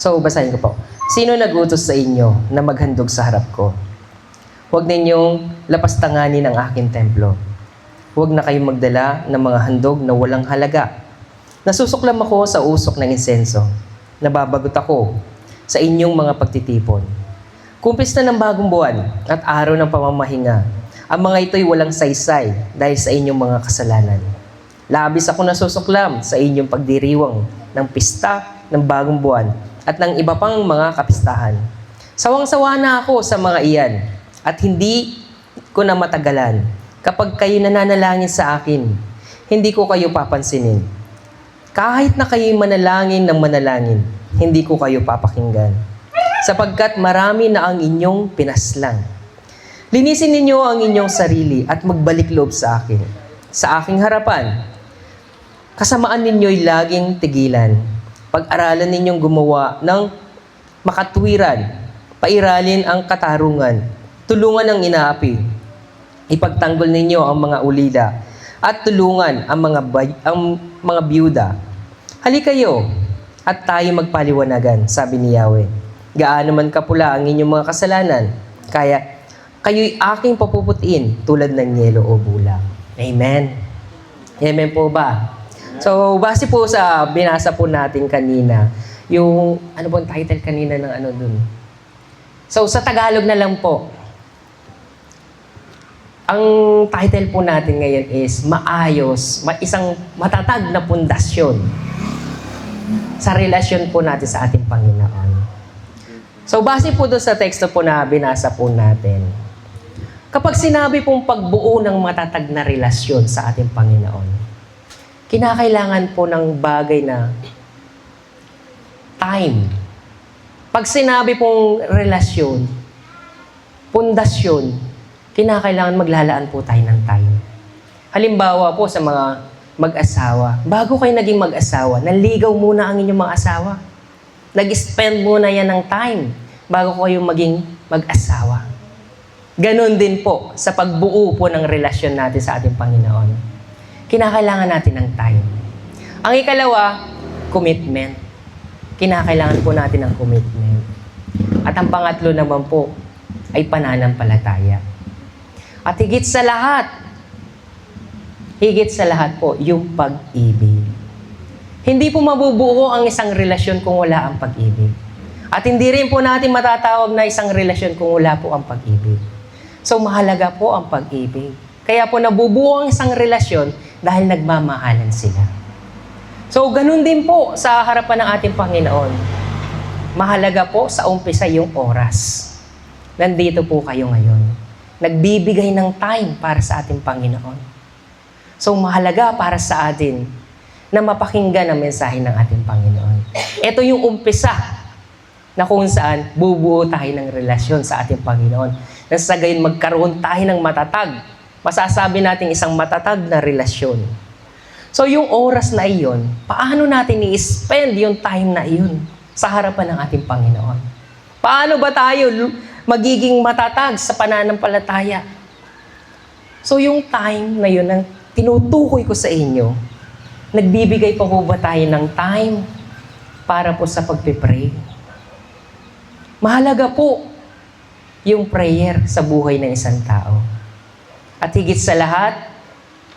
So, basahin ko po. Sino nag-utos sa inyo na maghandog sa harap ko? Huwag ninyong lapastanganin ang aking templo. Huwag na kayong magdala ng mga handog na walang halaga. Nasusuklam ako sa usok ng insenso. Nababagot ako sa inyong mga pagtitipon. Kumpis na ng bagong buwan at araw ng pamamahinga. Ang mga ito'y walang saysay dahil sa inyong mga kasalanan. Labis ako nasusuklam sa inyong pagdiriwang ng pista ng bagong buwan at ng iba pang mga kapistahan. Sawang-sawa na ako sa mga iyan at hindi ko na matagalan. Kapag kayo nananalangin sa akin, hindi ko kayo papansinin. Kahit na kayo'y manalangin ng manalangin, hindi ko kayo papakinggan. Sapagkat marami na ang inyong pinaslang. Linisin ninyo ang inyong sarili at magbalik loob sa akin. Sa aking harapan, kasamaan ninyo'y laging tigilan. Pag-aralan ninyong gumawa ng makatwiran, pairalin ang katarungan, tulungan ang inaapi, ipagtanggol ninyo ang mga ulila, at tulungan ang mga biyuda. Halikayo, at tayo magpaliwanagan, sabi ni Yahweh. Gaano man kapula ang inyong mga kasalanan, kaya kayo'y aking papuputiin tulad ng yelo o bulang. Amen. Amen po ba? So, base po sa binasa po natin kanina, yung, ano po ang title kanina ng ano dun? So, sa Tagalog na lang po, ang title po natin ngayon is maayos, isang matatag na pundasyon sa relasyon po natin sa ating Panginoon. So, base po doon sa teksto po na binasa po natin, kapag sinabi pong pagbuo ng matatag na relasyon sa ating Panginoon, kinakailangan po ng bagay na time. Pag sinabi pong relasyon, pundasyon, kinakailangan maglalaan po tayo ng time. Halimbawa po sa mga mag-asawa, bago kayo naging mag-asawa, nanligaw muna ang inyong mga asawa. Nag-spend muna yan ng time bago kayo maging mag-asawa. Ganon din po sa pagbuo po ng relasyon natin sa ating Panginoon. Kinakailangan natin ng time. Ang ikalawa, commitment. Kinakailangan po natin ng commitment. At ang pangatlo naman po ay pananampalataya. At higit sa lahat po, yung pag-ibig. Hindi po mabubuo ang isang relasyon kung wala ang pag-ibig. At hindi rin po natin matatawag na isang relasyon kung wala po ang pag-ibig. So, mahalaga po ang pag-ibig. Kaya po nabubuo ang isang relasyon dahil nagmamahalan sila. So, ganun din po sa harapan ng ating Panginoon. Mahalaga po sa umpisa yung oras. Nandito po kayo ngayon. Nagbibigay ng time para sa ating Panginoon. So, mahalaga para sa atin na mapakinggan ang mensahe ng ating Panginoon. Ito yung umpisa na kung saan bubuo tayo ng relasyon sa ating Panginoon. Na sa gayon magkaroon tayo ng matatag. Masasabi natin isang matatag na relasyon. So, yung oras na iyon, paano natin i-spend yung time na iyon sa harapan ng ating Panginoon? Paano ba tayo magiging matatag sa pananampalataya? So, yung time na yun, ang tinutukoy ko sa inyo, nagbibigay pa po ba tayo ng time para po sa pagpipray? Mahalaga po yung prayer sa buhay ng isang tao. At higit sa lahat,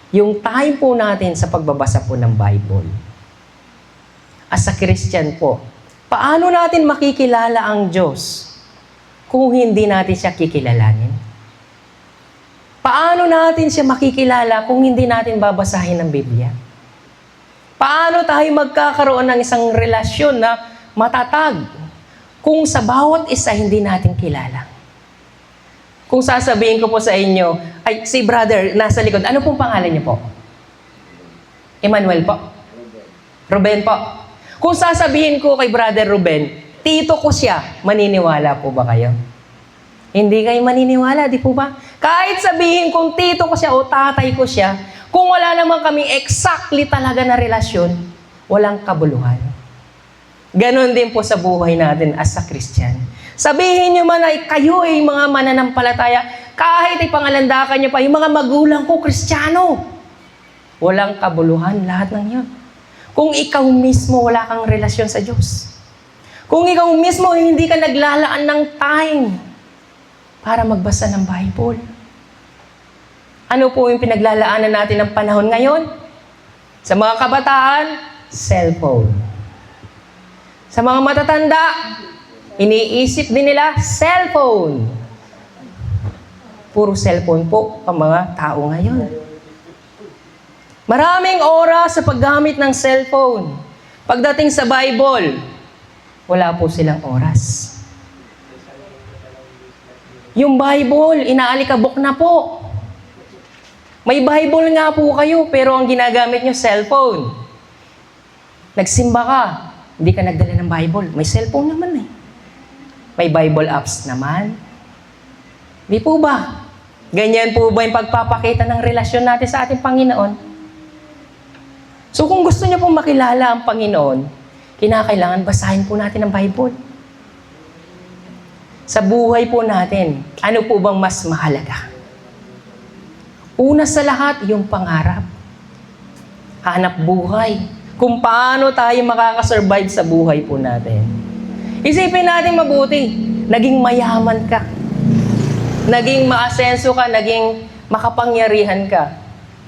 yung time po natin sa pagbabasa po ng Bible. As a Christian po, paano natin makikilala ang Diyos kung hindi natin siya kikilalanin? Paano natin siya makikilala kung hindi natin babasahin ang Biblia? Paano tayo magkakaroon ng isang relasyon na matatag kung sa bawat isa hindi natin kilala? Kung sasabihin ko po sa inyo, ay, si brother, nasa likod, ano pong pangalan niyo po? Emmanuel po? Ruben po? Kung sasabihin ko kay brother Ruben, tito ko siya, maniniwala po ba kayo? Hindi kayo maniniwala, di po ba? Kahit sabihin kung tito ko siya o tatay ko siya, kung wala naman kaming exactly talaga na relasyon, walang kabuluhan. Ganon din po sa buhay natin as a Christian. Sabihin nyo man ay kayo ay mga mananampalataya, kahit ay pangalandakan nyo pa, yung mga magulang ko, Kristiyano. Walang kabuluhan lahat ng yun. Kung ikaw mismo wala kang relasyon sa Diyos. Kung ikaw mismo hindi ka naglalaan ng time para magbasa ng Bible. Ano po yung pinaglalaanan natin ng panahon ngayon? Sa mga kabataan, cellphone. Sa mga matatanda, iniisip din nila, cellphone. Puro cellphone po ang mga tao ngayon. Maraming oras sa paggamit ng cellphone. Pagdating sa Bible, wala po silang oras. Yung Bible, inaalikabok na po. May Bible nga po kayo, pero ang ginagamit nyo, cellphone. Nagsimba ka, hindi ka nagdala ng Bible. May cellphone naman eh. May Bible apps naman. Di po ba? Ganyan po ba yung pagpapakita ng relasyon natin sa ating Panginoon? So kung gusto niyo pong makilala ang Panginoon, kinakailangan basahin po natin ang Bible. Sa buhay po natin, ano po bang mas mahalaga? Una sa lahat, yung pangarap. Hanap buhay. Kung paano tayo makakasurvive sa buhay po natin. Isipin natin mabuti, naging mayaman ka. Naging maasenso ka, naging makapangyarihan ka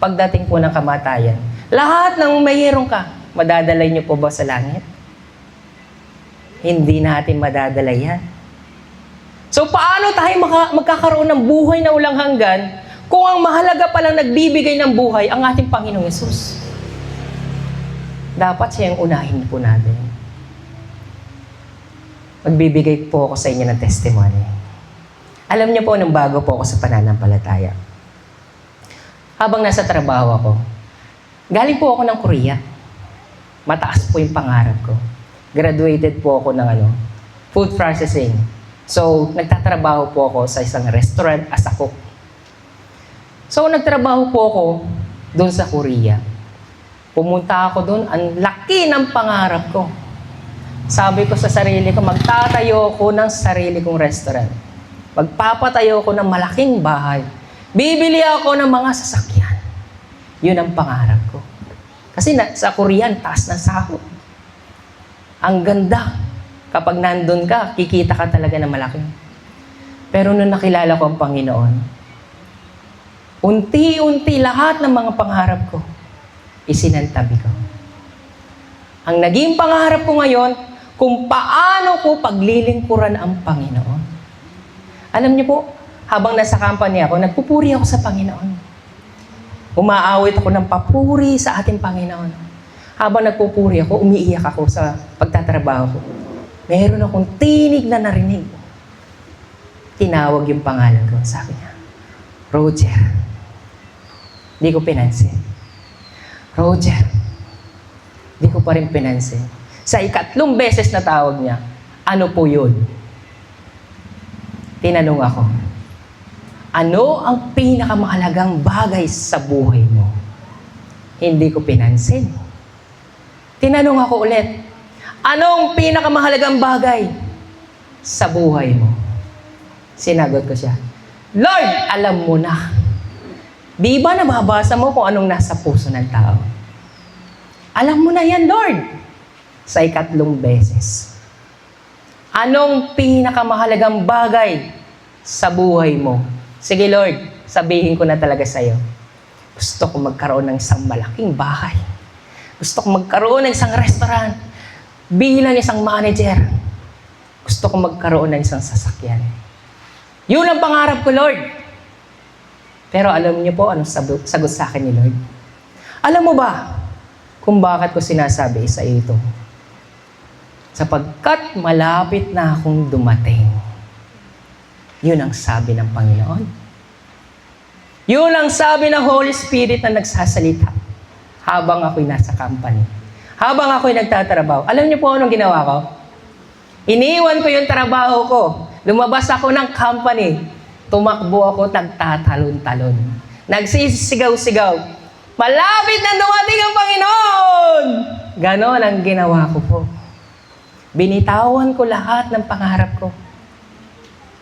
pagdating po ng kamatayan. Lahat ng mayroon ka, madadalay niyo po ba sa langit? Hindi natin madadala yan. So paano tayo magkakaroon ng buhay na walang hanggan kung ang mahalaga palang nagbibigay ng buhay ang ating Panginoong Yesus? Dapat siya yung unahin po natin. Magbibigay po ako sa inyo ng testimony. Alam niyo po, nung bago po ako sa pananampalataya, habang nasa trabaho ako, galing po ako ng Korea. Mataas po yung pangarap ko. Graduated po ako ng food processing. So, nagtatrabaho po ako sa isang restaurant as a cook. So, nagtrabaho po ako doon sa Korea. Pumunta ako doon, ang laki ng pangarap ko. Sabi ko sa sarili ko, magtatayo ako ng sarili kong restaurant. Magpapatayo ako ng malaking bahay. Bibili ako ng mga sasakyan. Yun ang pangarap ko. Kasi sa Korea, taas ng sahod. Ang ganda. Kapag nandun ka, kikita ka talaga ng malaki. Pero nung nakilala ko ang Panginoon, unti-unti lahat ng mga pangarap ko, isinantabi ko. Ang naging pangarap ko ngayon, kung paano ko paglilingkuran ang Panginoon. Alam niyo po, habang nasa company ako, nagpupuri ako sa Panginoon. Umaawit ako ng papuri sa ating Panginoon. Habang nagpupuri ako, umiiyak ako sa pagtatrabaho ko. Meron akong tinig na narinig. Tinawag yung pangalan ko. Sabi niya, Roger. Di ko pinansin. Roger. Di ko pa rin pinansin. Sa ikatlong beses na tawag niya, ano po yun? Tinanong ako, ano ang pinakamahalagang bagay sa buhay mo? Hindi ko pinansin. Tinanong ako ulit, anong pinakamahalagang bagay sa buhay mo? Sinagot ko siya, Lord, alam mo na. Di ba nababasa mo kung anong nasa puso ng tao? Alam mo na yan, Lord. Sa ikatlong beses. Anong pinakamahalagang bagay sa buhay mo? Sige, Lord, sabihin ko na talaga sa'yo. Gusto ko magkaroon ng isang malaking bahay. Gusto ko magkaroon ng isang restaurant. Bilang isang manager. Gusto ko magkaroon ng isang sasakyan. Yun ang pangarap ko, Lord. Pero alam niyo po anong sagot sa akin ni Lord? Alam mo ba kung bakit ko sinasabi sa iyo ito? Sapagkat malapit na akong dumating. Yun ang sabi ng Panginoon. Yun ang sabi ng Holy Spirit na nagsasalita habang ako'y nasa company. Habang ako'y nagtatrabaho. Alam niyo po anong ginawa ko? Iniwan ko yung trabaho ko. Lumabas ako ng company. Tumakbo ako, nagtatalon-talon. Nagsisigaw-sigaw. Malapit na dumating ang Panginoon! Ganon ang ginawa ko po. Binitawan ko lahat ng pangarap ko.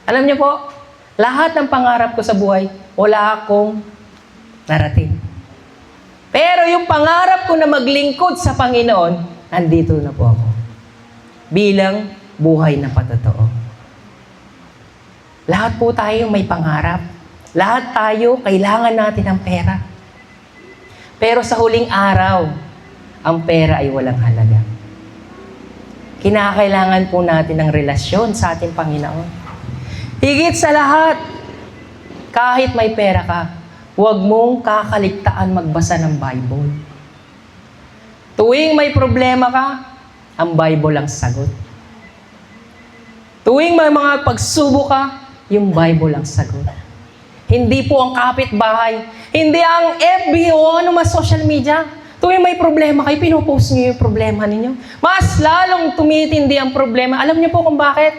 Alam niyo po, lahat ng pangarap ko sa buhay, wala akong narating. Pero yung pangarap ko na maglingkod sa Panginoon, nandito na po ako. Bilang buhay na patotoo. Lahat po tayo may pangarap. Lahat tayo kailangan natin ng pera. Pero sa huling araw, ang pera ay walang halaga. Kinakailangan po natin ng relasyon sa ating Panginoon. Higit sa lahat, kahit may pera ka, huwag mong kakaligtaan magbasa ng Bible. Tuwing may problema ka, ang Bible ang sagot. Tuwing may mga pagsubok ka, yung Bible ang sagot. Hindi po ang kapitbahay, hindi ang FB o ano mas social media. Tuwing may problema kayo, pinupost niyo yung problema ninyo. Mas lalong tumitindi ang problema. Alam niyo po kung bakit?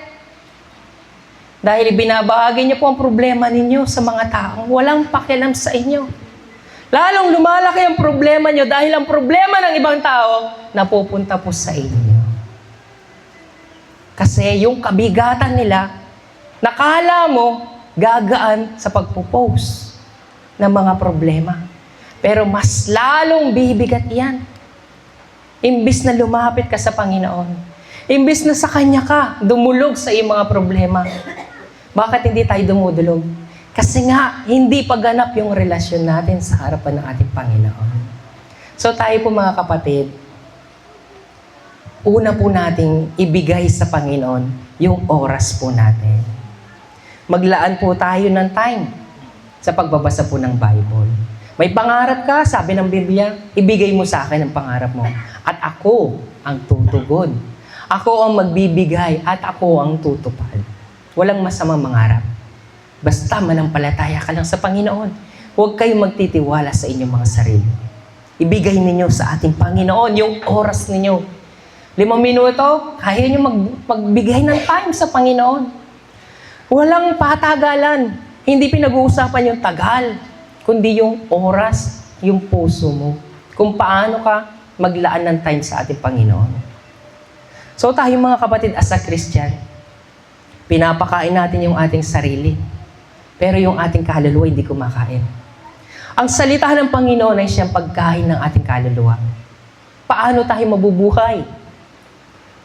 Dahil binabahagi niyo po ang problema ninyo sa mga taong walang pakialam sa inyo. Lalong lumalaki ang problema niyo dahil ang problema ng ibang tao napupunta po sa inyo. Kasi yung kabigatan nila, nakala mo gagaan sa pagpo-post ng mga problema. Pero mas lalong bibigat yan. Imbis na lumapit ka sa Panginoon. Imbis na sa Kanya ka, dumulog sa iyong mga problema. Bakit hindi tayo dumudulog? Kasi nga, hindi paganap yung relasyon natin sa harapan ng ating Panginoon. So tayo po mga kapatid, una po nating ibigay sa Panginoon yung oras po natin. Maglaan po tayo ng time sa pagbabasa po ng Bible. May pangarap ka, sabi ng Biblia, ibigay mo sa akin ang pangarap mo. At ako ang tutugon. Ako ang magbibigay at ako ang tutupad. Walang masamang mangarap. Basta manampalataya ka lang sa Panginoon. Huwag kayong magtitiwala sa inyong mga sarili. Ibigay ninyo sa ating Panginoon yung oras ninyo. 5 minuto, kaya nyo magbigay ng time sa Panginoon. Walang patagalan. Hindi pinag-uusapan yung tagal, kundi yung oras, yung puso mo. Kung paano ka maglaan ng time sa ating Panginoon. So tayo mga kapatid, as a Christian, pinapakain natin yung ating sarili. Pero yung ating kaluluwa hindi kumakain. Ang salita ng Panginoon ay siyang pagkain ng ating kaluluwa. Paano tayo mabubuhay?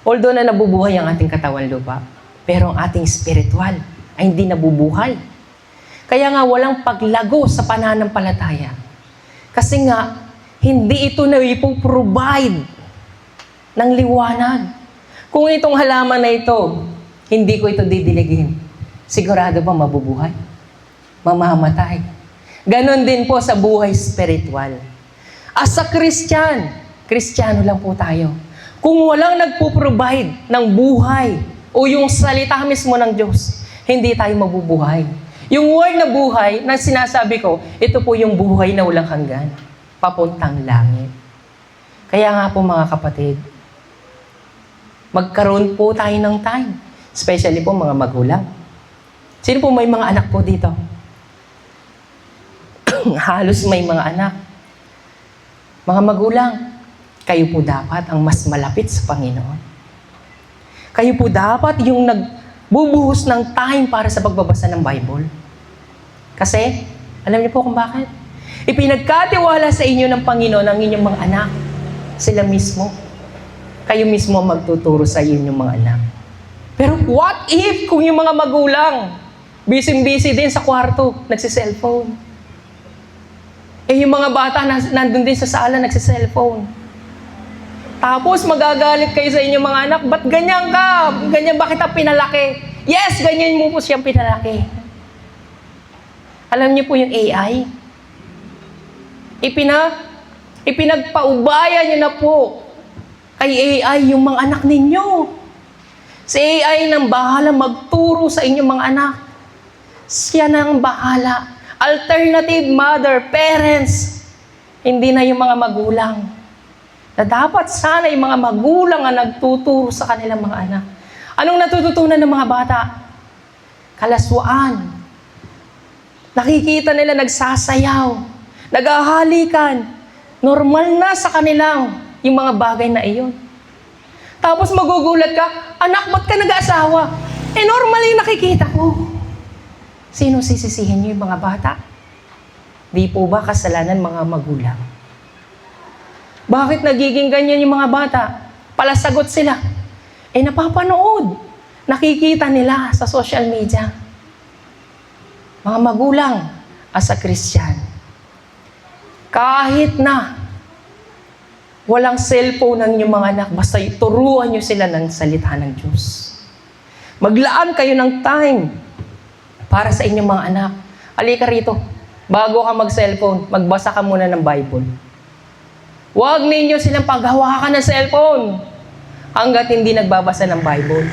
Although na nabubuhay ang ating katawan lupa, pero ang ating spiritual ay hindi nabubuhay. Kaya nga walang paglago sa pananampalataya. Kasi nga, hindi ito na ipoprovide ng liwanag. Kung itong halaman na ito, hindi ko ito didiligin, sigurado ba mabubuhay? Mamamatay. Ganon din po sa buhay spiritual. As a Christian, Kristiyano lang po tayo. Kung walang nagpo-provide ng buhay o yung salita mismo ng Diyos, hindi tayo mabubuhay. Yung word na buhay na sinasabi ko, ito po yung buhay na walang hanggan, papuntang langit. Kaya nga po mga kapatid, magkaroon po tayo ng time, especially po mga magulang. Sino po may mga anak po dito? Halos may mga anak. Mga magulang, kayo po dapat ang mas malapit sa Panginoon. Kayo po dapat yung nagbubuhos ng time para sa pagbabasa ng Bible. Kasi, alam niyo po kung bakit? Ipinagkatiwala sa inyo ng Panginoon ang inyong mga anak. Sila mismo. Kayo mismo magtuturo sa inyong mga anak. Pero what if kung yung mga magulang, busy-busy din sa kwarto, nagsiselfone? Eh yung mga bata nandun din sa sala, nagsiselfone. Tapos magagalit kayo sa inyong mga anak, ba't ganyan ka? Ganyan ba kita pinalaki? Yes, ganyan mo po siyang pinalaki. Alam niyo po yung AI? Ipinagpaubaya niyo na po kay AI yung mga anak ninyo. Si AI nang bahala magturo sa inyong mga anak. Siya nang bahala. Alternative mother, parents. Hindi na yung mga magulang. Na dapat sana yung mga magulang ang nagtuturo sa kanilang mga anak. Anong natututunan ng mga bata? Kalaswaan. Nakikita nila nagsasayaw, naghahalikan. Normal na sa kanilang yung mga bagay na iyon. Tapos magugulat ka, anak, ba't ka nag-aasawa? Eh, normal yung nakikita ko. Sino sisisihin niyo yung mga bata? Di po ba kasalanan mga magulang? Bakit nagiging ganyan yung mga bata? Palasagot sila. napapanood. Nakikita nila sa social media. Mga magulang, as a Christian, kahit na walang cellphone ng inyong mga anak, basta turuan nyo sila ng salita ng Diyos. Maglaan kayo ng time para sa inyong mga anak. Halika rito, bago ka mag-cellphone, magbasa ka muna ng Bible. Huwag ninyo silang paghawakan ng cellphone hanggat hindi nagbabasa ng Bible.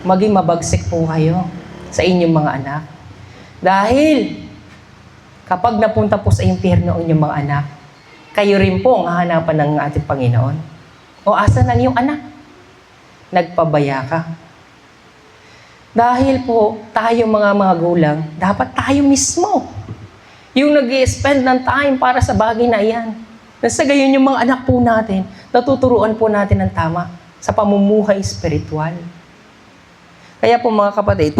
Maging mabagsik po kayo sa inyong mga anak. Dahil kapag napunta po sa impyerno ang inyong mga anak, kayo rin po ang hahanapan ng ating Panginoon. O asan ang iyong anak? Nagpabaya ka. Dahil po, tayo mga magulang, dapat tayo mismo yung nag-i-spend ng time para sa bagay na iyan. Nasa gayon yung mga anak po natin, natuturuan po natin ng tama sa pamumuhay espiritual. Kaya po mga kapatid,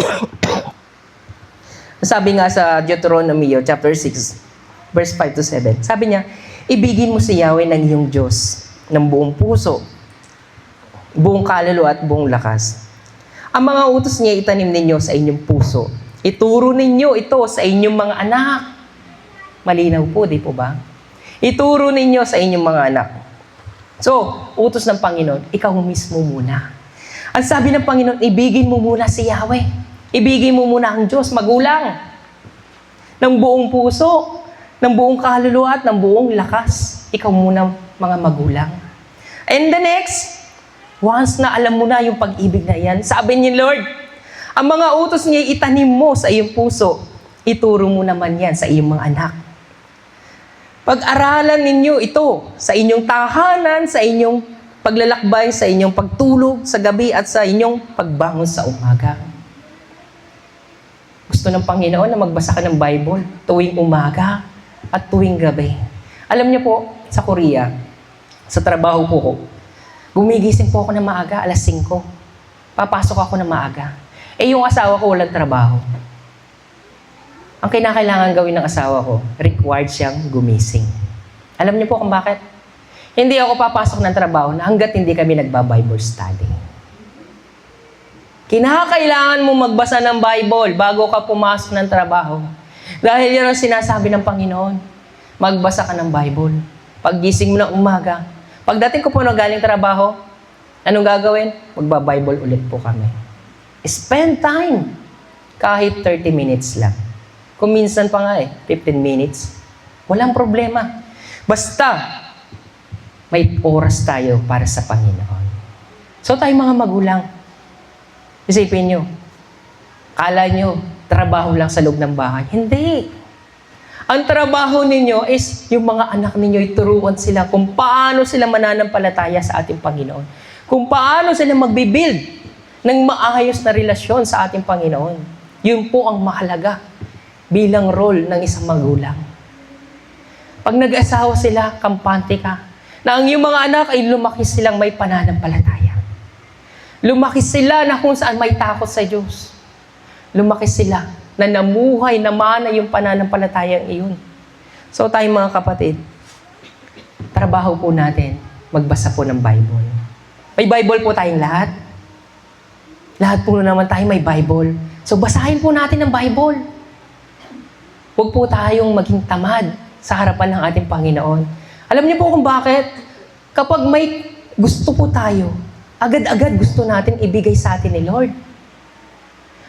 sabi nga sa Deuteronomy chapter 6, verse 5 to 7, sabi niya, ibigin mo si Yahweh ng iyong Diyos ng buong puso, buong kaluluwa at buong lakas. Ang mga utos niya itanim ninyo sa inyong puso. Ituro ninyo ito sa inyong mga anak. Malinaw po, di po ba? Ituro ninyo sa inyong mga anak. So, utos ng Panginoon, ikaw mismo muna. Ang sabi ng Panginoon, ibigin mo muna si Yahweh. Ibigin mo muna ang Diyos, magulang. Ng buong puso, ng buong kaluluwa at ng buong lakas. Ikaw muna, mga magulang. And the next, once na alam mo na yung pag-ibig na yan, sabi ni Lord, ang mga utos niya itanim mo sa iyong puso, ituro mo naman yan sa iyong mga anak. Pag-aralan ninyo ito sa inyong tahanan, sa inyong paglalakbay, sa inyong pagtulog sa gabi at sa inyong pagbangon sa umaga. Gusto ng Panginoon na magbasa ka ng Bible tuwing umaga at tuwing gabi. Alam niyo po, sa Korea, sa trabaho po ko, gumigising po ako ng maaga, alas 5. Papasok ako ng maaga. Yung asawa ko walang trabaho. Ang kinakailangan gawin ng asawa ko, required siyang gumising. Alam niyo po kung bakit? Hindi ako papasok ng trabaho na hanggat hindi kami nagba-Bible study. Kinakailangan mo magbasa ng Bible bago ka pumasok ng trabaho. Dahil yan ang sinasabi ng Panginoon. Magbasa ka ng Bible. Paggising mo ng umaga, pagdating ko po na galing trabaho, anong gagawin? Magba-Bible ulit po kami. Spend time. Kahit 30 minutes lang. Kung minsan pa nga 15 minutes. Walang problema. Basta, may oras tayo para sa Panginoon. So tayo mga magulang, isipin nyo, kala nyo, trabaho lang sa loob ng bahay. Hindi. Ang trabaho ninyo is yung mga anak ninyo, ituruan sila kung paano sila mananampalataya sa ating Panginoon. Kung paano sila magbibuild ng maayos na relasyon sa ating Panginoon. Yun po ang mahalaga bilang role ng isang magulang. Pag nag-asawa sila, kampante ka, na ang iyong mga anak ay lumaki silang may pananampalataya. Lumaki sila na kung saan may takot sa Diyos. Lumaki sila na namuhay naman na yung pananampalatayang iyon. So tayo mga kapatid, trabaho po natin, magbasa po ng Bible. May Bible po tayong lahat. Lahat po naman tayo may Bible. So basahin po natin ang Bible. Huwag po tayong maging tamad sa harapan ng ating Panginoon. Alam niyo po kung bakit? Kapag may gusto po tayo, agad-agad gusto natin ibigay sa atin ni Lord.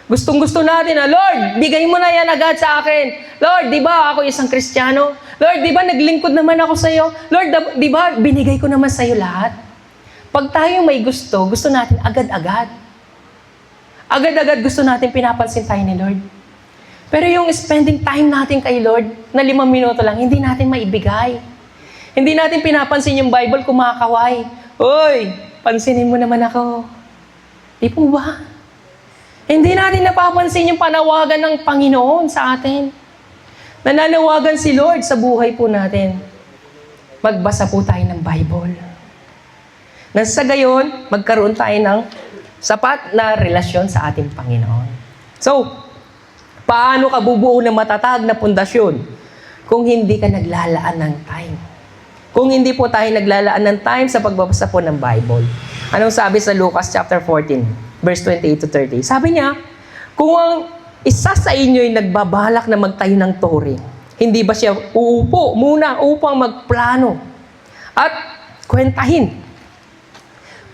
Gustong-gusto natin na, Lord, bigay mo na yan agad sa akin. Lord, di ba ako isang Kristiyano? Lord, di ba naglingkod naman ako sa iyo? Lord, di ba binigay ko naman sa iyo lahat? Pag tayo may gusto, gusto natin agad-agad. Agad-agad gusto natin pinapansin tayo ni Lord. Pero yung spending time natin kay Lord, na 5 minuto lang, hindi natin maibigay. Hindi natin pinapansin yung Bible kumakaway. Hoy, pansinin mo naman ako. Di po ba? Hindi natin napapansin yung panawagan ng Panginoon sa atin. Nananawagan si Lord sa buhay po natin. Magbasa po tayo ng Bible. Nang sa gayon, magkaroon tayo ng sapat na relasyon sa ating Panginoon. So, paano ka bubuo ng matatag na pundasyon kung hindi ka naglalaan ng time? Kung hindi po tayo naglalaan ng time sa pagbabasa po ng Bible. Anong sabi sa Lucas chapter 14, verse 28 to 30? Sabi niya, kung ang isa sa inyo ay nagbabalak na magtayo ng tore, hindi ba siya uupo muna upang magplano at kwentahin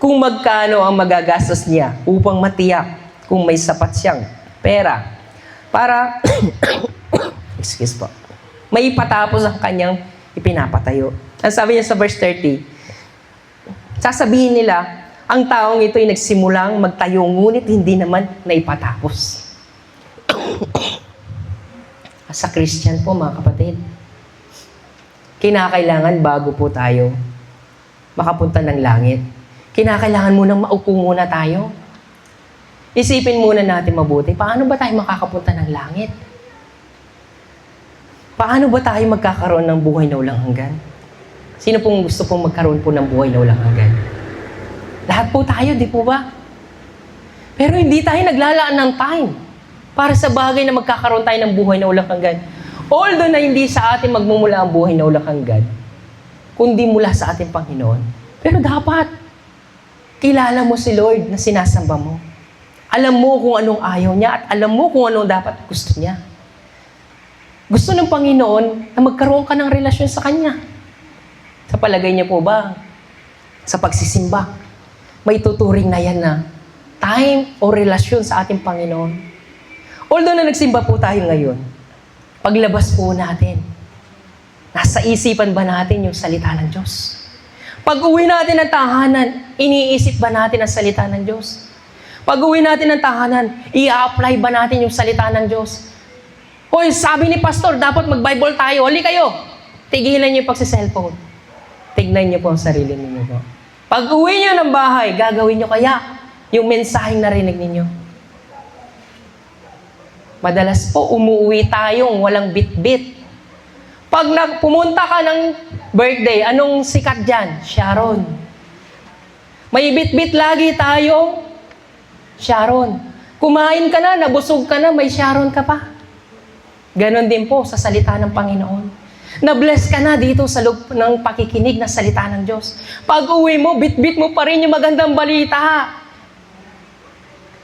kung magkano ang magagastos niya upang matiyak kung may sapat siyang pera para excuse po, may ipatapos ang kanyang ipinapatayo. Ang sabi niya sa verse 30, sasabihin nila, ang taong ito ay nagsimulang magtayo, ngunit hindi naman naipatapos. Sa Christian po, mga kapatid, kinakailangan bago po tayo makapunta ng langit, kinakailangan munang maupo muna tayo. Isipin muna natin mabuti, paano ba tayo makakapunta ng langit? Paano ba tayo magkakaroon ng buhay na walang hanggan? Sino pong gusto pong magkaroon po ng buhay na walang hanggan? Lahat po tayo, di po ba? Pero hindi tayo naglalaan ng time para sa bagay na magkakaroon tayo ng buhay na walang hanggan. Although na hindi sa atin magmumula ang buhay na walang hanggan, kundi mula sa ating Panginoon. Pero dapat, kilala mo si Lord na sinasamba mo. Alam mo kung anong ayaw niya at alam mo kung anong dapat gusto niya. Gusto ng Panginoon na magkaroon ka ng relasyon sa Kanya. Sa palagay niya po ba, sa pagsisimba, may tuturing na yan na time o relasyon sa ating Panginoon. Although na nagsimba po tayo ngayon, paglabas po natin, nasa isipan ba natin yung salita ng Diyos? Pag uwi natin ng tahanan, iniisip ba natin ang salita ng Diyos? Pag uwi natin ng tahanan, i-apply ba natin yung salita ng Diyos? Hoy, sabi ni Pastor, dapat mag-Bible tayo. Hali kayo. Tigilan niyo yung pagsi-cellphone. Tignan niyo po ang sarili ninyo po. Pag uwi niyo ng bahay, gagawin niyo kaya yung mensaheng narinig ninyo. Madalas po, umuwi tayong walang bit-bit. Pag pumunta ka ng birthday, anong sikat dyan? Sharon. May bit-bit lagi tayong Sharon. Kumain ka na, nabusog ka na, may Sharon ka pa. Ganon din po sa salita ng Panginoon. Na-bless ka na dito sa loob ng pakikinig na salita ng Diyos. Pag uwi mo, bit-bit mo pa rin yung magandang balita.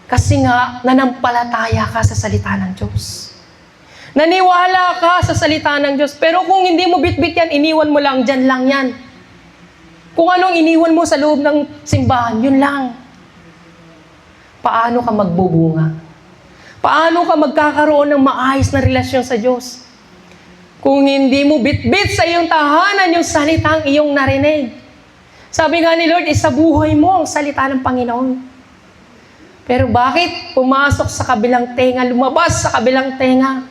Kasi nga, nanampalataya ka sa salita ng Diyos. Naniwala ka sa salita ng Diyos. Pero kung hindi mo bit-bit yan, iniwan mo lang, dyan lang yan. Kung anong iniwan mo sa loob ng simbahan, yun lang. Paano ka magbubunga? Paano ka magkakaroon ng maayos na relasyon sa Diyos? Kung hindi mo bit-bit sa iyong tahanan yung salitang iyong narinig. Sabi nga ni Lord, sa buhay mo ang salita ng Panginoon. Pero bakit pumasok sa kabilang tenga, lumabas sa kabilang tenga?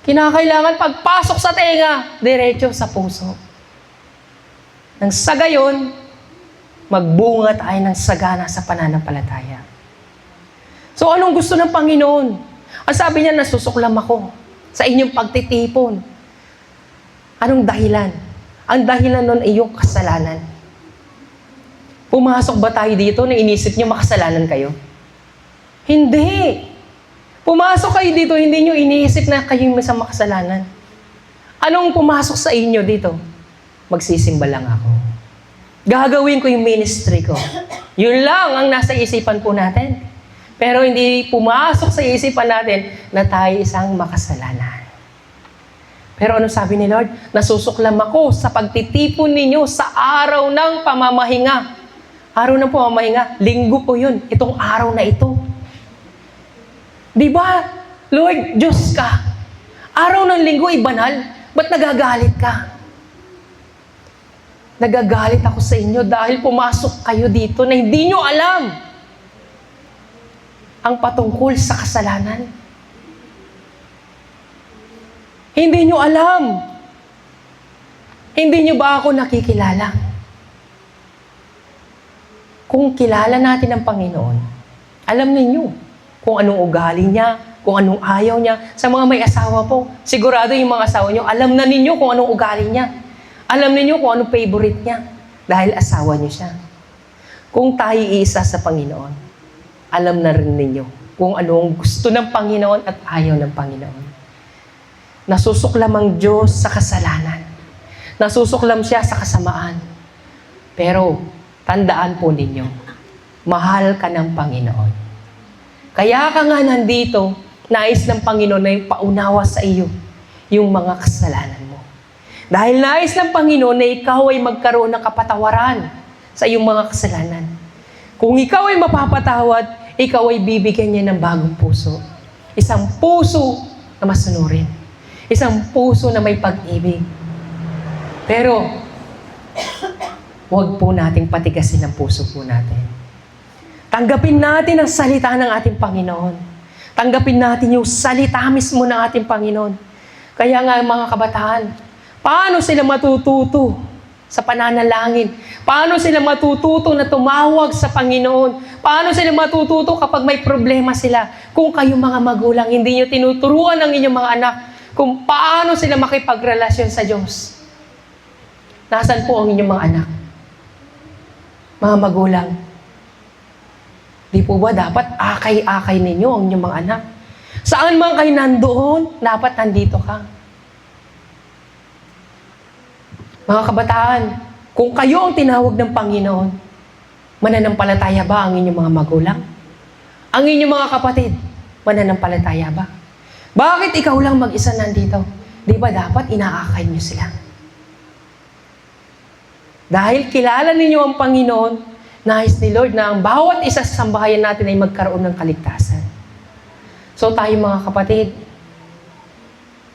Kinakailangan pagpasok sa tenga, diretso sa puso. Nang sa gayon, magbunga tayo ng sagana sa pananampalataya. So anong gusto ng Panginoon? Ang sabi niya, nasusuklam ako sa inyong pagtitipon. Anong dahilan? Ang dahilan nun ay yung kasalanan. Pumasok ba tayo dito na inisip niyo makasalanan kayo? Hindi. Pumasok kayo dito, hindi niyo iniisip na kayo may isang makasalanan. Anong pumasok sa inyo dito? Magsisimba lang ako. Gagawin ko yung ministry ko. Yun lang ang nasa isipan po natin. Pero hindi pumasok sa isipan natin na tayo isang makasalanan. Pero ano sabi ni Lord? Nasusuklam ako sa pagtitipon ninyo sa araw ng pamamahinga. Araw ng pamamahinga, linggo po yun, itong araw na ito. Di ba, Lord, Diyos ka? Araw ng linggo ay banal, ba't nagagalit ka? Nagagalit ako sa inyo dahil pumasok kayo dito na hindi nyo alam ang patungkol sa kasalanan. Hindi nyo alam. Hindi nyo ba ako nakikilala? Kung kilala natin ang Panginoon, alam ninyo kung anong ugali niya, kung anong ayaw niya. Sa mga may asawa po, sigurado yung mga asawa nyo, alam na ninyo kung anong ugali niya. Alam ninyo kung anong favorite niya dahil asawa niyo siya. Kung tayo iisa sa Panginoon, alam na rin ninyo kung anong gusto ng Panginoon at ayaw ng Panginoon. Nasusuklam ang Diyos sa kasalanan. Nasusuklam siya sa kasamaan. Pero, Tandaan po ninyo, mahal ka ng Panginoon. Kaya ka nga nandito, nais ng Panginoon na paunawa sa iyo yung mga kasalanan mo. Dahil nais ng Panginoon na ikaw ay magkaroon ng kapatawaran sa iyong mga kasalanan. Kung ikaw ay mapapatawad, ikaw ay bibigyan niya ng bagong puso. Isang puso na masunurin. Isang puso na may pag-ibig. Pero, huwag po nating patigasin ang puso po natin. Tanggapin natin ang salita ng ating Panginoon. Tanggapin natin yung salita mismo ng ating Panginoon. Kaya nga mga kabataan, paano sila matututo sa pananalangin? Paano sila matututo na tumawag sa Panginoon? Paano sila matututo kapag may problema sila? Kung kayong mga magulang, hindi nyo tinuturuan ang inyong mga anak kung paano sila makipagrelasyon sa Diyos. Nasaan po ang inyong mga anak? Mga magulang, di po ba dapat akay-akay ninyo ang inyong mga anak? Saan man kayo nandoon, dapat nandito ka. Mga kabataan, kung kayo ang tinawag ng Panginoon, mananampalataya ba ang inyong mga magulang? Ang inyong mga kapatid, mananampalataya ba? Bakit ikaw lang mag-isa nandito? Di ba dapat inaakay niyo sila? Dahil kilala ninyo ang Panginoon, nais ni Lord na ang bawat isa sa sambahayan natin ay magkaroon ng kaligtasan. So tayo mga kapatid,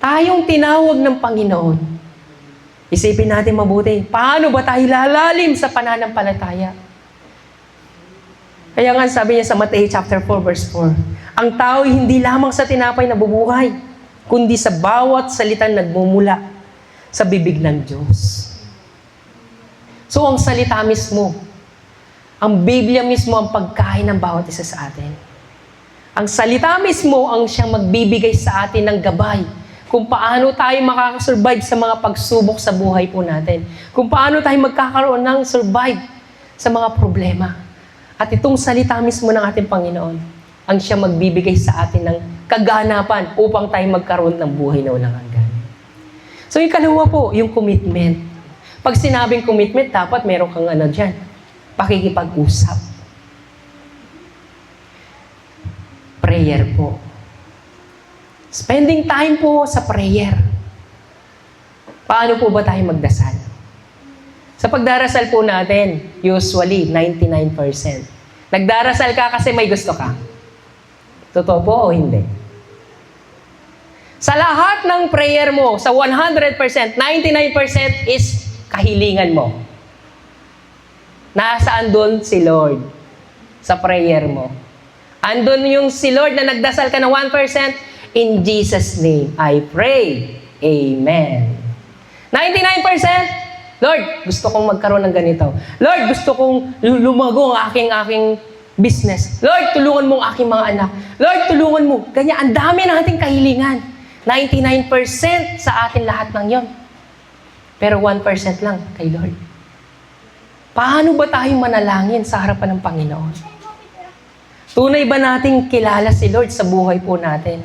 tayong tinawag ng Panginoon, isipin natin mabuti, paano ba tayo lalalim sa pananampalataya? Kaya nga sabi niya sa Matthew chapter 4 verse 4, ang tao ay hindi lamang sa tinapay na bubuhay, kundi sa bawat salitang nagmumula sa bibig ng Diyos. So ang salita mismo, ang Biblia mismo ang pagkain ng bawat isa sa atin. Ang salita mismo ang siyang magbibigay sa atin ng gabay kung paano tayo makakasurvive sa mga pagsubok sa buhay po natin. Kung paano tayo magkakaroon ng survive sa mga problema. At itong salita mismo ng ating Panginoon ang siyang magbibigay sa atin ng kaganapan upang tayo magkaroon ng buhay na walang hanggan. So yung kalawa po, yung commitment. Pag sinabing commitment, dapat meron kang dyan, pakikipag-usap. Prayer po. Spending time po sa prayer. Paano po ba tayo magdasal? Sa pagdarasal po natin, usually, 99%. Nagdarasal ka kasi may gusto ka. Totoo po o hindi? Sa lahat ng prayer mo, sa 100%, 99% is kahilingan mo. Nasaan doon si Lord sa prayer mo? Andun yung si Lord na nagdasal ka ng 1%, in Jesus' name, I pray. Amen. 99%, Lord, gusto kong magkaroon ng ganito. Lord, gusto kong lumago ang aking business. Lord, tulungan mo ang aking mga anak. Lord, tulungan mo. Ganyan, ang dami ng ating kahilingan. 99% sa atin lahat ng yon. Pero 1% lang kay Lord. Paano ba tayong manalangin sa harapan ng Panginoon? Tunay ba nating kilala si Lord sa buhay po natin?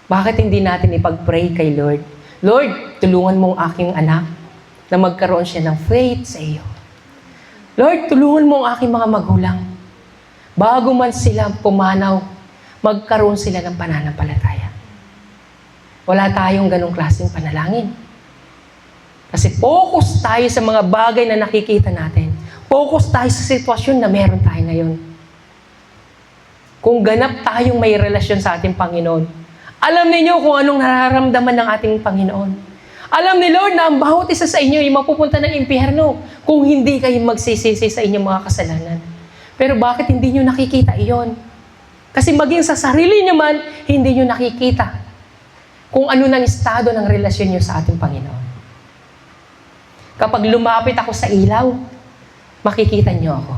Bakit hindi natin ipag-pray kay Lord? Lord, tulungan mo ang aking anak na magkaroon siya ng faith sa iyo. Lord, tulungan mo ang aking mga magulang. Bago man sila pumanaw, magkaroon sila ng pananampalataya. Wala tayong ganong klaseng panalangin. Kasi focus tayo sa mga bagay na nakikita natin. Focus tayo sa sitwasyon na meron tayo ngayon. Kung ganap tayong may relasyon sa ating Panginoon, alam niyo kung anong nararamdaman ng ating Panginoon. Alam ni Lord na ang bawat isa sa inyo ay mapupunta ng impyerno kung hindi kayo magsisisi sa inyong mga kasalanan. Pero bakit hindi nyo nakikita iyon? Kasi maging sa sarili nyo man, hindi nyo nakikita kung ano ng estado ng relasyon nyo sa ating Panginoon. Kapag lumapit ako sa ilaw, makikita nyo ako.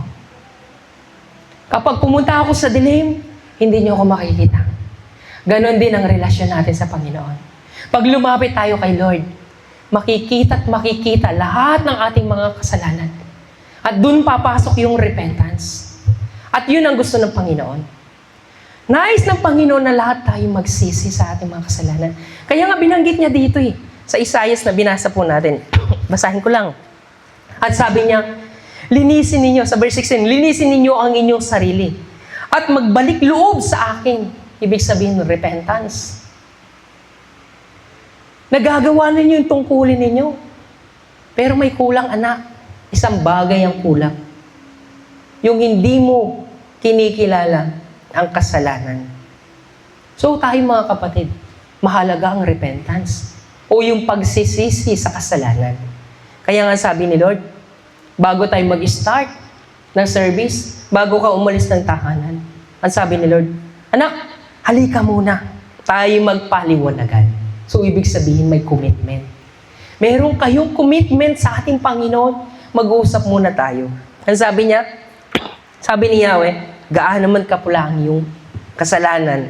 Kapag pumunta ako sa dilim, hindi nyo ako makikita. Ganon din ang relasyon natin sa Panginoon. Pag lumapit tayo kay Lord, makikita at makikita lahat ng ating mga kasalanan. At dun papasok yung repentance. At yun ang gusto ng Panginoon. Nais ng Panginoon na lahat tayo magsisi sa ating mga kasalanan. Kaya nga binanggit niya dito sa Isaiah na binasa po natin. Basahin ko lang. At sabi niya, linisin ninyo, sa verse 16, linisin ninyo ang inyong sarili. At magbalik loob sa akin. Ibig sabihin, repentance. Nagagawa ninyo yung tungkulin ninyo. Pero may kulang, anak. Isang bagay ang kulang. Yung hindi mo kinikilala ang kasalanan. So tayo mga kapatid, mahalaga ang repentance. O yung pagsisisi sa kasalanan. Kaya nga sabi ni Lord, bago tayo mag-start ng service, bago ka umalis ng tahanan, ang sabi ni Lord, anak, halika muna. Tayo magpaliwanagan. So ibig sabihin may commitment. Meron kayong commitment sa ating Panginoon, mag-uusap muna tayo. Ang sabi niya, sabi ni Yahweh, gaan naman kapulang yung kasalanan.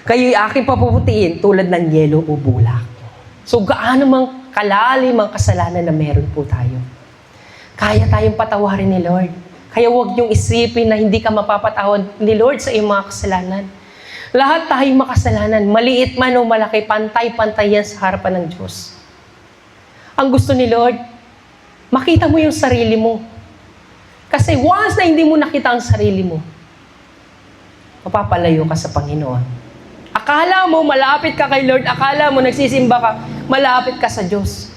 Kayo'y aking papuputiin tulad ng yelo o bulak. So gaano mang kalalim ang kasalanan na meron po tayo. Kaya tayong patawarin ni Lord. Kaya huwag niyong isipin na hindi ka mapapatawad ni Lord sa iyong mga kasalanan. Lahat tayong makasalanan, maliit man o malaki, pantay-pantay yan sa harapan ng Diyos. Ang gusto ni Lord, makita mo yung sarili mo. Kasi once na hindi mo nakita ang sarili mo, mapapalayo ka sa Panginoon. Akala mo malapit ka kay Lord, akala mo nagsisimba ka, malapit ka sa Diyos.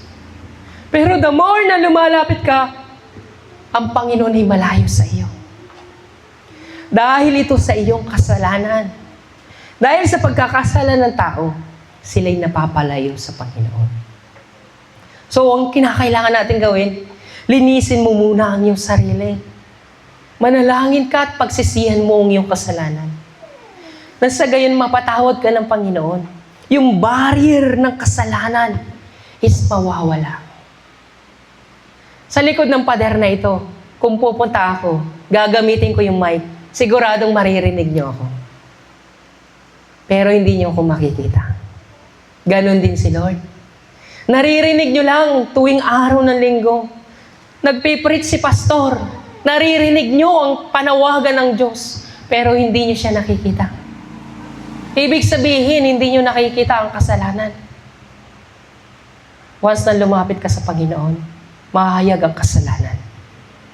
Pero the more na lumalapit ka, ang Panginoon ay malayo sa iyo. Dahil ito sa iyong kasalanan. Dahil sa pagkakasala ng tao, sila'y napapalayo sa Panginoon. So, ang kinakailangan natin gawin, linisin mo muna ang iyong sarili. Manalangin ka at pagsisihan mo ang iyong kasalanan. Nang sa gayon mapatawad ka ng Panginoon, yung barrier ng kasalanan is mawawala. Sa likod ng pader na ito, kung pupunta ako, gagamitin ko yung mic, siguradong maririnig niyo ako. Pero hindi niyo ako makikita. Ganon din si Lord. Naririnig niyo lang tuwing araw ng linggo. Nagpipreach si pastor. Naririnig niyo ang panawagan ng Diyos. Pero hindi niyo siya nakikita. Ibig sabihin, hindi niyo nakikita ang kasalanan. Once na lumapit ka sa Panginoon, mahayag ang kasalanan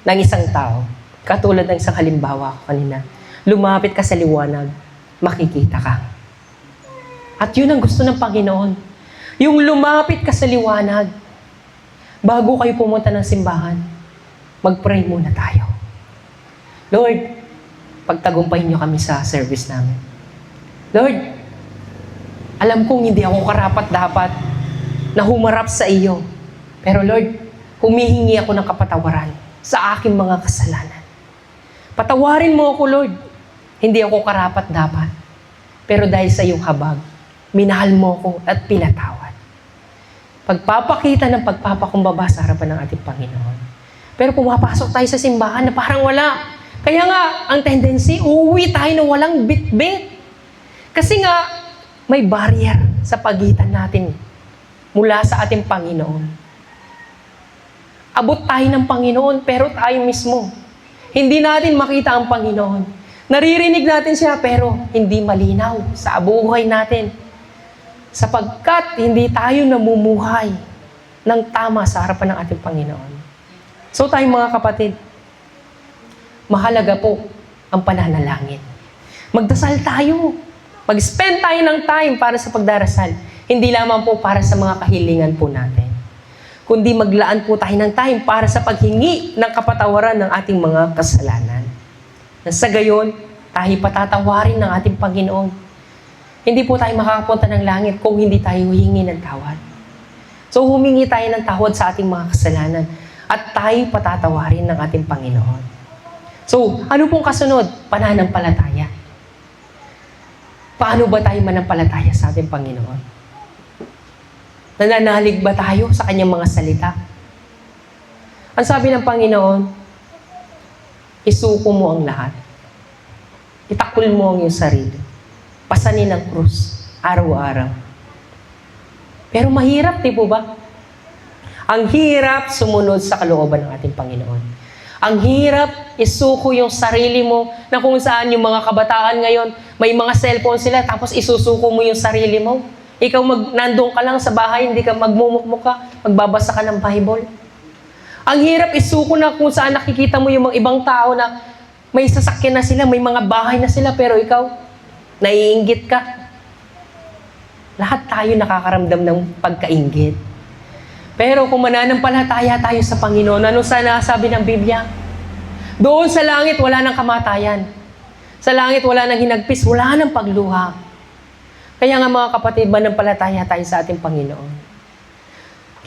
ng isang tao. Katulad ng isang halimbawa ko kanina. Lumapit ka sa liwanag, makikita ka. At yun ang gusto ng Panginoon. Yung lumapit ka sa liwanag, bago kayo pumunta ng simbahan, mag-pray muna tayo. Lord, pagtagumpayin niyo kami sa service namin. Lord, alam kong hindi ako karapat-dapat na humarap sa iyo. Pero Lord, humihingi ako ng kapatawaran sa aking mga kasalanan. Patawarin mo ako, Lord. Hindi ako karapat-dapat. Pero dahil sa iyong habag, minahal mo ako at pinatawad. Pagpapakita ng pagpapakumbaba sa harapan ng ating Panginoon. Pero pumapasok tayo sa simbahan na parang wala. Kaya nga, ang tendency, uuwi tayo na walang bit-bit. Kasi nga, may barrier sa pagitan natin mula sa ating Panginoon. Abot tayo ng Panginoon, pero tayo mismo. Hindi natin makita ang Panginoon. Naririnig natin siya, pero hindi malinaw sa buhay natin. Sapagkat hindi tayo namumuhay ng tama sa harapan ng ating Panginoon. So tayong mga kapatid, mahalaga po ang pananalangin. Magdasal tayo. Mag-spend tayo ng time para sa pagdarasal. Hindi lamang po para sa mga kahilingan po natin. Kundi maglaan po tayo ng time para sa paghingi ng kapatawaran ng ating mga kasalanan. Na sa gayon, tayo patatawarin ng ating Panginoon. Hindi po tayo makakapunta ng langit kung hindi tayo humingi ng tawad. So humingi tayo ng tawad sa ating mga kasalanan at tayo patatawarin ng ating Panginoon. So, ano pong kasunod? Pananampalataya. Paano ba tayo manampalataya sa ating Panginoon? Nananalig ba tayo sa kanyang mga salita? Ang sabi ng Panginoon, isuko mo ang lahat. Itakul mo ang iyong sarili. Pasanin ang krus, araw-araw. Pero mahirap, di po ba? Ang hirap sumunod sa kalooban ng ating Panginoon. Ang hirap isuko yung sarili mo na kung saan yung mga kabataan ngayon, may mga cellphone sila, tapos isusuko mo yung sarili mo. Ikaw nandun ka lang sa bahay, hindi ka magmumukmuk ka, magbabasa ka ng Bible. Ang hirap isuko na kung saan nakikita mo yung mga ibang tao na may sasakyan na sila, may mga bahay na sila, pero ikaw, naiinggit ka. Lahat tayo nakakaramdam ng pagkainggit. Pero kung mananampalataya tayo sa Panginoon, ano sana sabi ng Biblia? Doon sa langit, wala nang kamatayan. Sa langit, wala nang hinagpis, wala nang pagluha. Kaya nga mga kapatid, mananampalataya tayo sa ating Panginoon.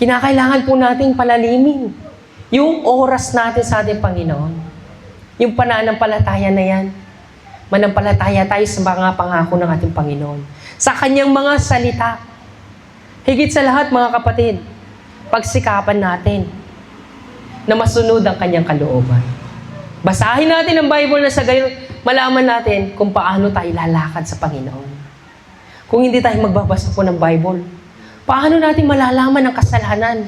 Kinakailangan po nating palalimin yung oras natin sa ating Panginoon. Yung pananampalataya na yan. Manampalataya tayo sa mga pangako ng ating Panginoon. Sa kanyang mga salita. Higit sa lahat mga kapatid, pagsikapan natin na masunod ang kanyang kalooban. Basahin natin ang Bible na sa gayon, malaman natin kung paano tayo lalakad sa Panginoon. Kung hindi tayo magbabasa po ng Bible, paano natin malalaman ang kasalanan?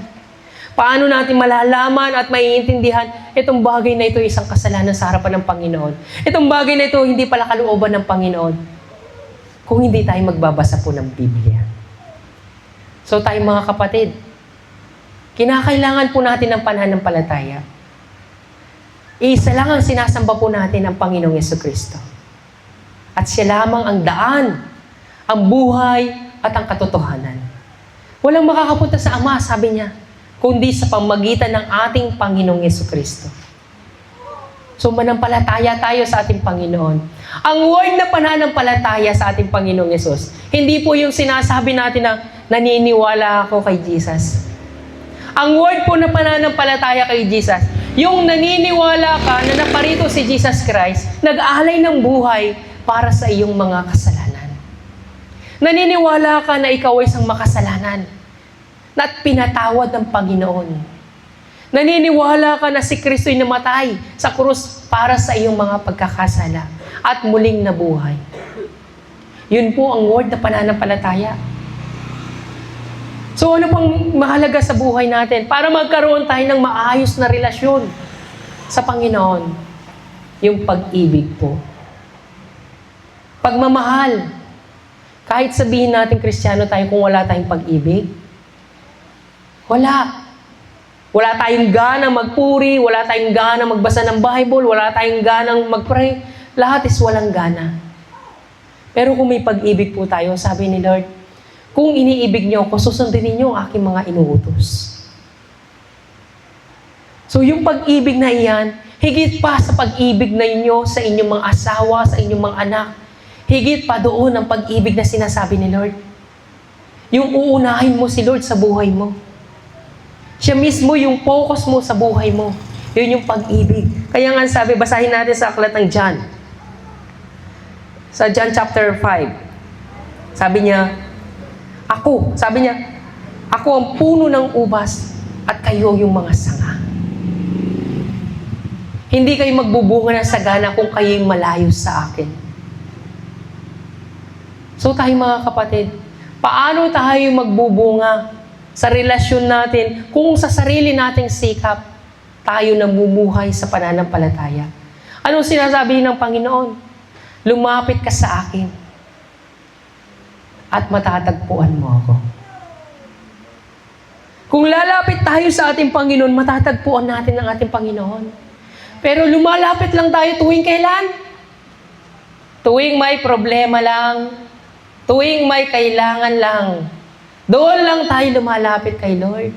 Paano natin malalaman at maiintindihan itong bagay na ito isang kasalanan sa harapan ng Panginoon? Itong bagay na ito hindi pala kalooban ng Panginoon kung hindi tayo magbabasa po ng Biblia. So tayo mga kapatid, kinakailangan po natin ng pananampalataya. Isa lang ang sinasamba po natin ang Panginoong Jesucristo. At siya lamang ang daan, ang buhay at ang katotohanan. Walang makakapunta sa Ama, sabi niya, kundi sa pamagitan ng ating Panginoong Jesucristo. So manampalataya tayo sa ating Panginoon. Ang word na pananampalataya sa ating Panginoong Yesus, hindi po yung sinasabi natin na naniniwala ako kay Jesus. Ang word po na pananampalataya kay Jesus, yung naniniwala ka na naparito si Jesus Christ, nag-aalay ng buhay para sa iyong mga kasalanan. Naniniwala ka na ikaw ay isang makasalanan na at pinatawad ng Panginoon. Naniniwala ka na si Kristo'y namatay sa krus para sa iyong mga pagkakasala at muling nabuhay. Yun po ang word na pananampalataya. So ano pang mahalaga sa buhay natin para magkaroon tayo ng maayos na relasyon sa Panginoon? Yung pag-ibig po. Pagmamahal. Kahit sabihin natin Kristiyano tayo kung wala tayong pag-ibig, wala. Wala tayong gana magpuri, wala tayong gana magbasa ng Bible, wala tayong ganang magpray. Lahat is walang gana. Pero kung may pag-ibig po tayo, sabi ni Lord, kung iniibig niyo ako, susundin niyo ang aking mga inuutos. So yung pag-ibig na iyan, higit pa sa pag-ibig na inyo sa inyong mga asawa, sa inyong mga anak, higit pa doon ang pag-ibig na sinasabi ni Lord. Yung uunahin mo si Lord sa buhay mo. Siya mismo yung focus mo sa buhay mo. Yun yung pag-ibig. Kaya nga sabi, basahin natin sa aklat ng John. Sa John chapter 5. Sabi niya, ako ang puno ng ubas at kayo yung mga sanga. Hindi kayo magbubunga ng sagana kung kayo'y malayo sa akin. So tayo mga kapatid, paano tayo magbubunga sa relasyon natin kung sa sarili nating sikap tayo namumuhay sa pananampalataya? Anong sinasabi ng Panginoon? Lumapit ka sa akin at matatagpuan mo ako. Kung lalapit tayo sa ating Panginoon, matatagpuan natin ang ating Panginoon. Pero lumalapit lang tayo tuwing kailan? Tuwing may problema lang, tuwing may kailangan lang. Doon lang tayo lumalapit kay Lord.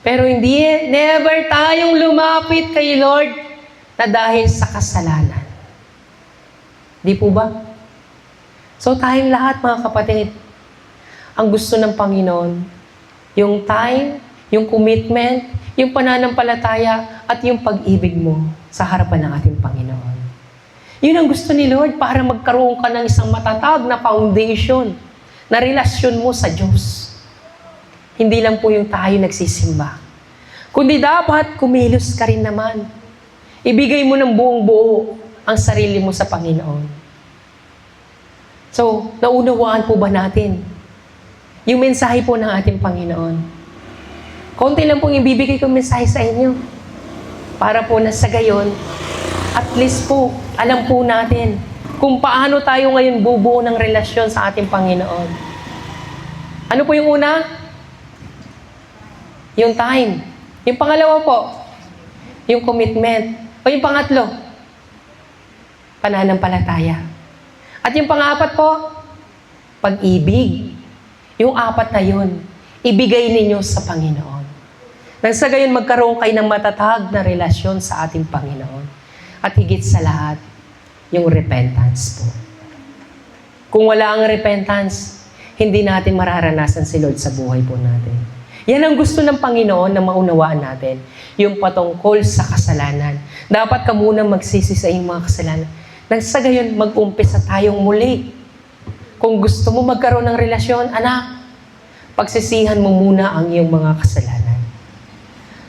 Pero hindi, never tayong lumapit kay Lord na dahil sa kasalanan. Di po ba? So tayong lahat mga kapatid, ang gusto ng Panginoon, yung time, yung commitment, yung pananampalataya, at yung pag-ibig mo sa harapan ng ating Panginoon. Yun ang gusto ni Lord para magkaroon ka ng isang matatag na foundation na relasyon mo sa Diyos. Hindi lang po yung tayo nagsisimba. Kundi dapat kumilos ka rin naman. Ibigay mo ng buong buo ang sarili mo sa Panginoon. So, naunawaan po ba natin yung mensahe po ng ating Panginoon? Konti lang pong ibibigay kong mensahe sa inyo. Para po na sa gayon, at least po, alam po natin kung paano tayo ngayon bubuo ng relasyon sa ating Panginoon. Ano po yung una? Yung time. Yung pangalawa po, yung commitment. O yung pangatlo, pananampalataya. At yung pangapat po, pag-ibig. Yung apat na yun, ibigay ninyo sa Panginoon. Nang sa gayon, magkaroon kayo ng matatag na relasyon sa ating Panginoon. At higit sa lahat, yung repentance po. Kung wala ang repentance, hindi natin mararanasan si Lord sa buhay po natin. Yan ang gusto ng Panginoon na maunawaan natin, yung patungkol sa kasalanan. Dapat ka muna magsisi sa iyong mga kasalanan. Nang sa gayon, mag-umpisa tayong muli. Kung gusto mo magkaroon ng relasyon, anak, pagsisihan mo muna ang iyong mga kasalanan.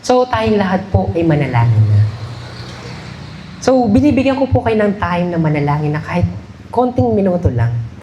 So, tayong lahat po ay manalangin na. So, binibigyan ko po kayo ng time na manalangin na kahit konting minuto lang.